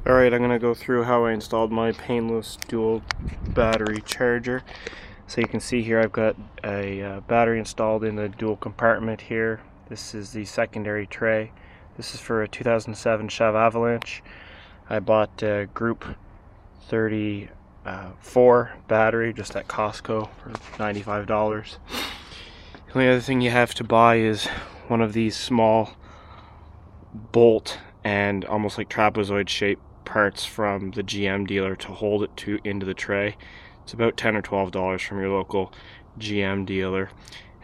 Alright, I'm going to go through how I installed my Painless dual battery charger. So you can see here I've got a battery installed in the dual compartment here. This is the secondary tray. This is for a 2007 Chev Avalanche. I bought a Group 34 battery just at Costco for $95. The only other thing you have to buy is one of these small bolt and almost like trapezoid shaped parts from the GM dealer to hold it into the tray. It's about $10 or $12 from your local GM dealer,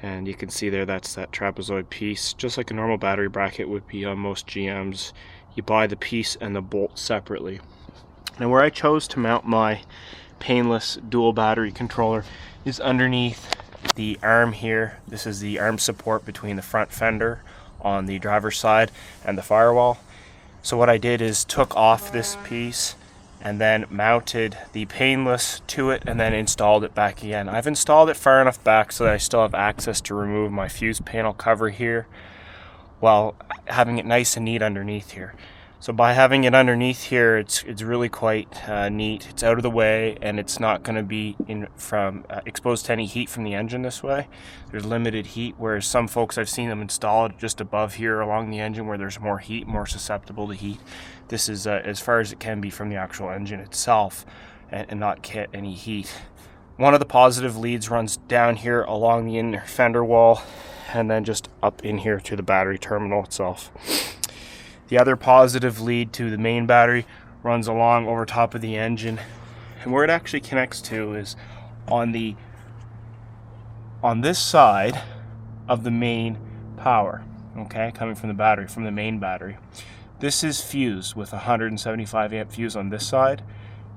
and you can see there that's that trapezoid piece, just like a normal battery bracket would be on most GMs. You buy the piece and the bolt separately. Now where I chose to mount my Painless dual battery controller is underneath the arm here. This is the arm support between the front fender on the driver's side and the firewall. So what I did is took off this piece and then mounted the Painless to it and then installed it back again. I've installed it far enough back so that I still have access to remove my fuse panel cover here while having it nice and neat underneath here. So by having it underneath here, it's really quite neat. It's out of the way and it's not going to be exposed to any heat from the engine this way. There's limited heat, whereas some folks I've seen them installed just above here along the engine where there's more heat, more susceptible to heat. This is as far as it can be from the actual engine itself and not get any heat. One of the positive leads runs down here along the inner fender wall and then just up in here to the battery terminal itself. The other positive lead to the main battery runs along over top of the engine, and where it actually connects to is on this side of the main power, okay, coming from the battery, from the main battery. This is fused with a 175 amp fuse on this side.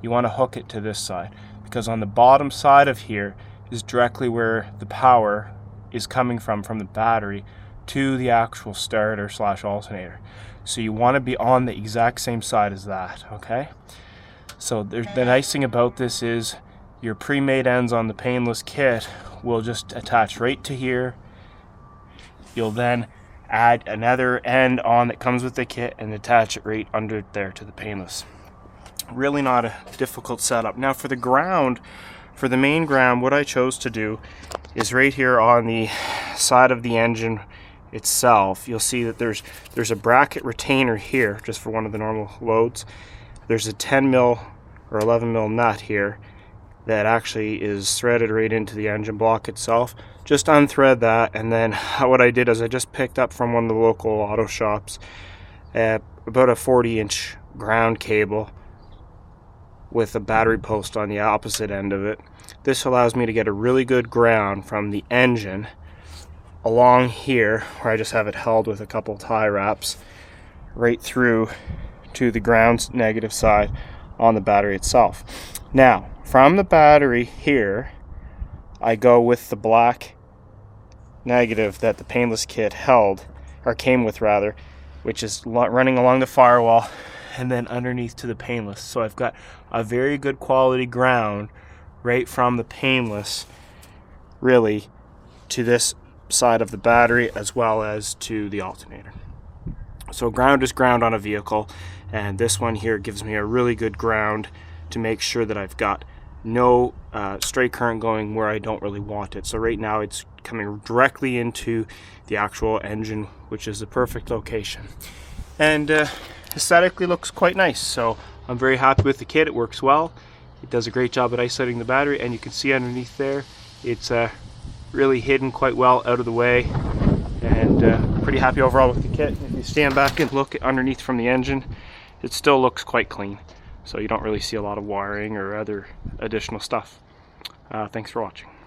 You want to hook it to this side because on the bottom side of here is directly where the power is coming from the battery to the actual starter / alternator. So you want to be on the exact same side as that, okay? So the nice thing about this is your pre-made ends on the Painless kit will just attach right to here. You'll then add another end on that comes with the kit and attach it right under there to the Painless. Really not a difficult setup. Now for the ground, for the main ground, what I chose to do is right here on the side of the engine itself. You'll see that there's a bracket retainer here just for one of the normal loads. There's a 10 mil or 11 mil nut here that actually is threaded right into the engine block itself. Just unthread that, and then what I did is I just picked up from one of the local auto shops about a 40-inch ground cable with a battery post on the opposite end of it. This allows me to get a really good ground from the engine along here, where I just have it held with a couple tie wraps, right through to the ground's negative side on the battery itself. Now, from the battery here, I go with the black negative that the Painless kit held, or came with rather, which is running along the firewall and then underneath to the Painless. So I've got a very good quality ground right from the Painless really to this side of the battery as well as to the alternator. So ground is ground on a vehicle, and this one here gives me a really good ground to make sure that I've got no straight current going where I don't really want it. So right now it's coming directly into the actual engine, which is the perfect location, and aesthetically looks quite nice. So I'm very happy with the kit. It works well. It does a great job at isolating the battery, and you can see underneath there it's really hidden quite well out of the way, and pretty happy overall with the kit. If you stand back and look underneath from the engine, it still looks quite clean, so you don't really see a lot of wiring or other additional stuff. Thanks for watching.